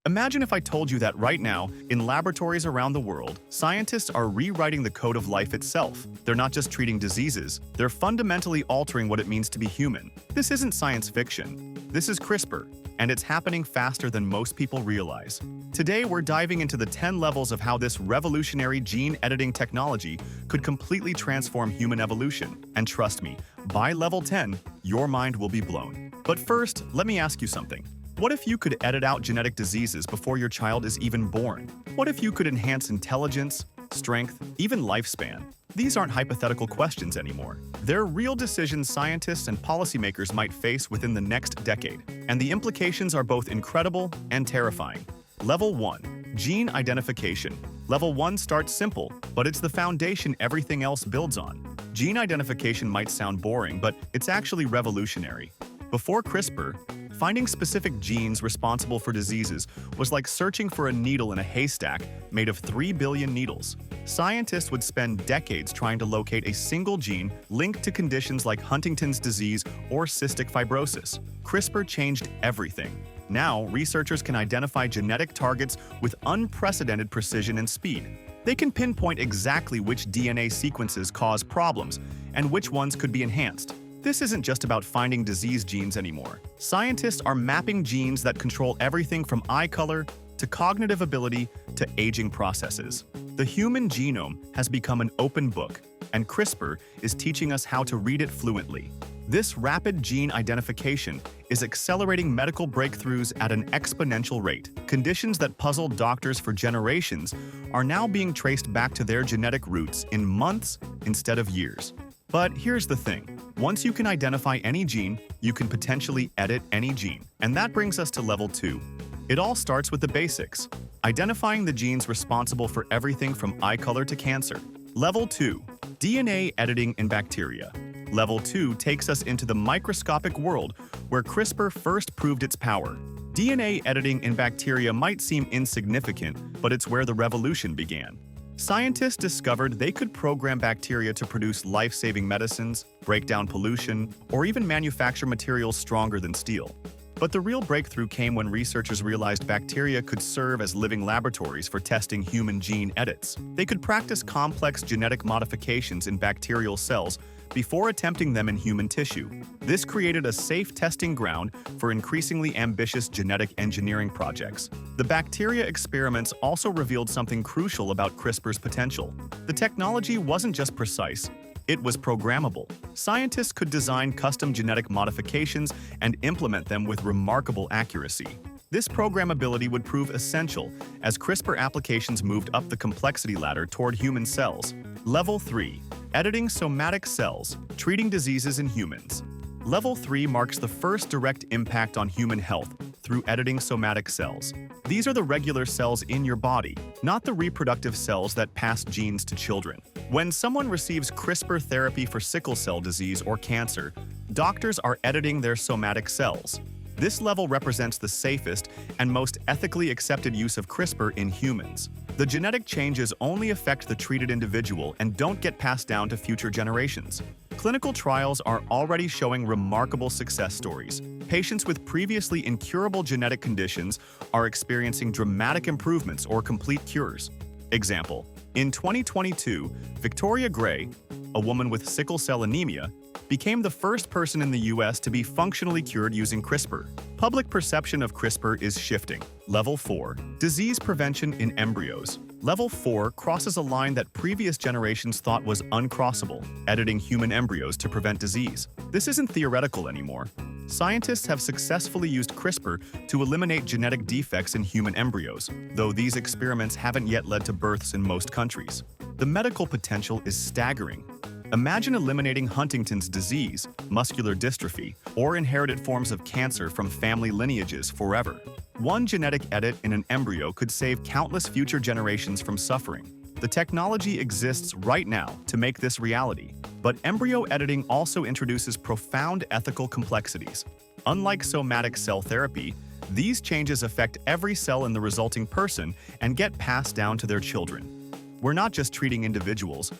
Imagine if I told you that right now, in laboratories around the world, scientists are rewriting the code of life itself. They're not just treating diseases, they're fundamentally altering what it means to be human. This isn't science fiction. This is CRISPR, and it's happening faster than most people realize. Today, we're diving into the 10 levels of how this revolutionary gene editing technology could completely transform human evolution. And trust me, by level 10, your mind will be blown. But first, let me ask you something. What if you could edit out genetic diseases before your child is even born? What if you could enhance intelligence, strength, even lifespan? These aren't hypothetical questions anymore. They're real decisions scientists and policymakers might face within the next decade, and the implications are both incredible and terrifying. Level 1. Gene identification. Level 1 starts simple, but it's the foundation everything else builds on. Gene identification might sound boring, but it's actually revolutionary. Before CRISPR, finding specific genes responsible for diseases was like searching for a needle in a haystack made of 3 billion needles. Scientists would spend decades trying to locate a single gene linked to conditions like Huntington's disease or cystic fibrosis. CRISPR changed everything. Now, researchers can identify genetic targets with unprecedented precision and speed. They can pinpoint exactly which DNA sequences cause problems and which ones could be enhanced. This isn't just about finding disease genes anymore. Scientists are mapping genes that control everything from eye color to cognitive ability to aging processes. The human genome has become an open book, and CRISPR is teaching us how to read it fluently. This rapid gene identification is accelerating medical breakthroughs at an exponential rate. Conditions that puzzled doctors for generations are now being traced back to their genetic roots in months instead of years. But here's the thing. Once you can identify any gene, you can potentially edit any gene. And that brings us to level 2. It all starts with the basics. Identifying the genes responsible for everything from eye color to cancer. Level 2. DNA editing in bacteria. Level 2 takes us into the microscopic world where CRISPR first proved its power. DNA editing in bacteria might seem insignificant, but it's where the revolution began. Scientists discovered they could program bacteria to produce life-saving medicines, break down pollution, or even manufacture materials stronger than steel. But the real breakthrough came when researchers realized bacteria could serve as living laboratories for testing human gene edits. They could practice complex genetic modifications in bacterial cells before attempting them in human tissue. This created a safe testing ground for increasingly ambitious genetic engineering projects. The bacteria experiments also revealed something crucial about CRISPR's potential. The technology wasn't just precise, it was programmable. Scientists could design custom genetic modifications and implement them with remarkable accuracy. This programmability would prove essential as CRISPR applications moved up the complexity ladder toward human cells. Level 3. Editing somatic cells, treating diseases in humans. Level 3 marks the first direct impact on human health through editing somatic cells. These are the regular cells in your body, not the reproductive cells that pass genes to children. When someone receives CRISPR therapy for sickle cell disease or cancer, doctors are editing their somatic cells. This level represents the safest and most ethically accepted use of CRISPR in humans. The genetic changes only affect the treated individual and don't get passed down to future generations. Clinical trials are already showing remarkable success stories. Patients with previously incurable genetic conditions are experiencing dramatic improvements or complete cures. Example: in 2022, Victoria Gray, a woman with sickle cell anemia, became the first person in the US to be functionally cured using CRISPR. Public perception of CRISPR is shifting. Level 4. Disease prevention in embryos. Level 4 crosses a line that previous generations thought was uncrossable, editing human embryos to prevent disease. This isn't theoretical anymore. Scientists have successfully used CRISPR to eliminate genetic defects in human embryos, though these experiments haven't yet led to births in most countries. The medical potential is staggering. Imagine eliminating Huntington's disease, muscular dystrophy, or inherited forms of cancer from family lineages forever. One genetic edit in an embryo could save countless future generations from suffering. The technology exists right now to make this reality, but embryo editing also introduces profound ethical complexities. Unlike somatic cell therapy, these changes affect every cell in the resulting person and get passed down to their children. We're not just treating individuals,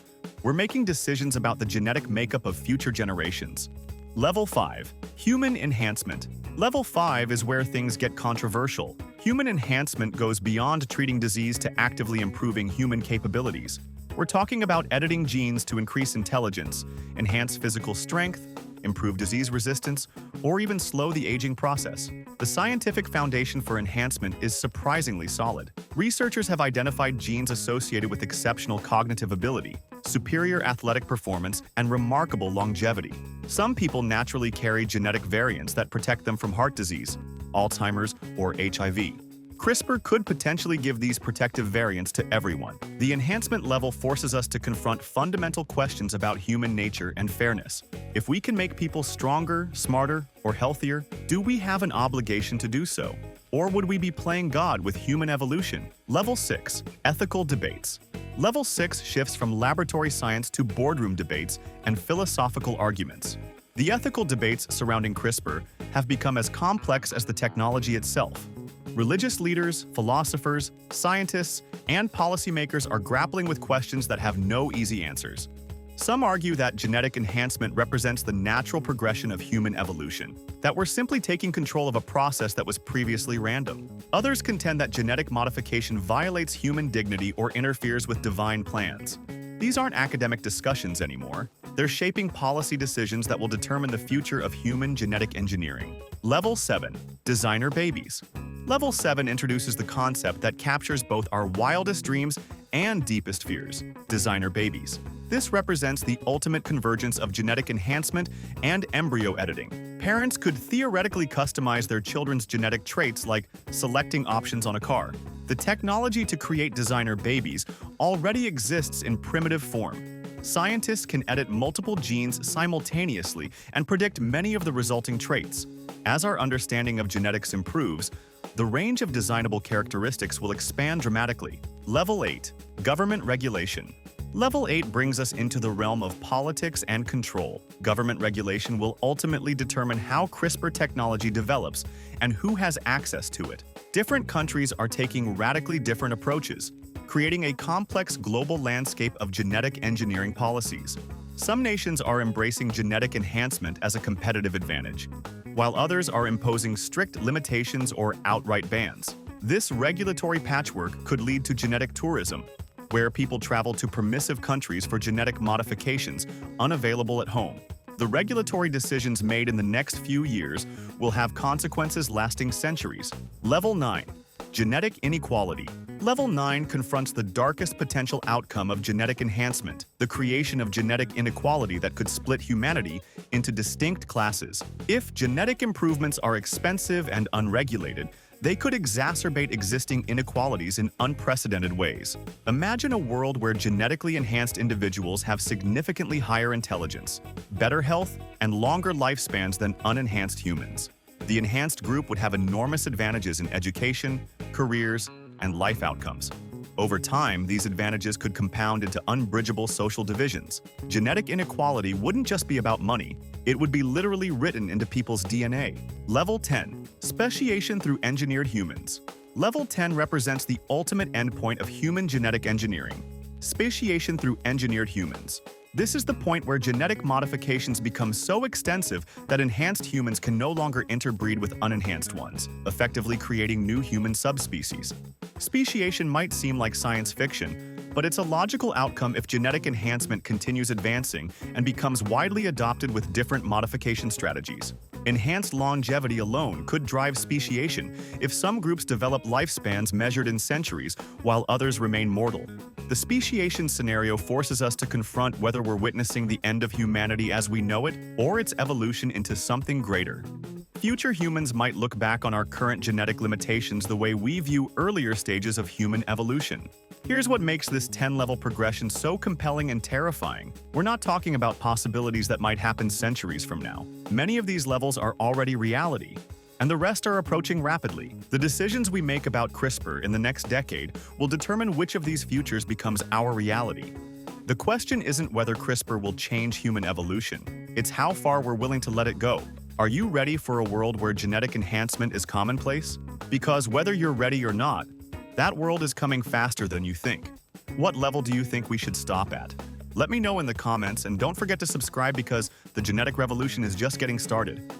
we're making decisions about the genetic makeup of future generations. Level 5. Human Enhancement. Level 5 is where things get controversial. Human enhancement goes beyond treating disease to actively improving human capabilities. We're talking about editing genes to increase intelligence, enhance physical strength, improve disease resistance, or even slow the aging process. The scientific foundation for enhancement is surprisingly solid. Researchers have identified genes associated with exceptional cognitive ability, superior athletic performance, and remarkable longevity. Some people naturally carry genetic variants that protect them from heart disease, Alzheimer's, or HIV. CRISPR could potentially give these protective variants to everyone. The enhancement level forces us to confront fundamental questions about human nature and fairness. If we can make people stronger, smarter, or healthier, do we have an obligation to do so? Or would we be playing God with human evolution? Level 6. Ethical Debates. Level 6 shifts from laboratory science to boardroom debates and philosophical arguments. The ethical debates surrounding CRISPR have become as complex as the technology itself. Religious leaders, philosophers, scientists, and policymakers are grappling with questions that have no easy answers. Some argue that genetic enhancement represents the natural progression of human evolution, that we're simply taking control of a process that was previously random. Others contend that genetic modification violates human dignity or interferes with divine plans. These aren't academic discussions anymore. They're shaping policy decisions that will determine the future of human genetic engineering. Level 7. Designer Babies. Level 7 introduces the concept that captures both our wildest dreams and deepest fears: designer babies. This represents the ultimate convergence of genetic enhancement and embryo editing. Parents could theoretically customize their children's genetic traits, like selecting options on a car. The technology to create designer babies already exists in primitive form. Scientists can edit multiple genes simultaneously and predict many of the resulting traits. As our understanding of genetics improves, the range of designable characteristics will expand dramatically. Level 8. Government Regulation. Level 8 brings us into the realm of politics and control. Government regulation will ultimately determine how CRISPR technology develops and who has access to it. Different countries are taking radically different approaches, creating a complex global landscape of genetic engineering policies. Some nations are embracing genetic enhancement as a competitive advantage, while others are imposing strict limitations or outright bans. This regulatory patchwork could lead to genetic tourism, where people travel to permissive countries for genetic modifications unavailable at home. The regulatory decisions made in the next few years will have consequences lasting centuries. Level 9. Genetic Inequality. Level 9 confronts the darkest potential outcome of genetic enhancement, the creation of genetic inequality that could split humanity into distinct classes. If genetic improvements are expensive and unregulated, they could exacerbate existing inequalities in unprecedented ways. Imagine a world where genetically enhanced individuals have significantly higher intelligence, better health, and longer lifespans than unenhanced humans. The enhanced group would have enormous advantages in education, careers, and life outcomes. Over time, these advantages could compound into unbridgeable social divisions. Genetic inequality wouldn't just be about money, it would be literally written into people's DNA. Level 10. Speciation through engineered humans. Level 10 represents the ultimate endpoint of human genetic engineering: speciation through engineered humans. This is the point where genetic modifications become so extensive that enhanced humans can no longer interbreed with unenhanced ones, effectively creating new human subspecies. Speciation might seem like science fiction, but it's a logical outcome if genetic enhancement continues advancing and becomes widely adopted with different modification strategies. Enhanced longevity alone could drive speciation if some groups develop lifespans measured in centuries while others remain mortal. The speciation scenario forces us to confront whether we're witnessing the end of humanity as we know it or its evolution into something greater. Future humans might look back on our current genetic limitations the way we view earlier stages of human evolution. Here's what makes this 10-level progression so compelling and terrifying. We're not talking about possibilities that might happen centuries from now. Many of these levels are already reality, and the rest are approaching rapidly. The decisions we make about CRISPR in the next decade will determine which of these futures becomes our reality. The question isn't whether CRISPR will change human evolution, it's how far we're willing to let it go. Are you ready for a world where genetic enhancement is commonplace? Because whether you're ready or not, that world is coming faster than you think. What level do you think we should stop at? Let me know in the comments and don't forget to subscribe because the genetic revolution is just getting started.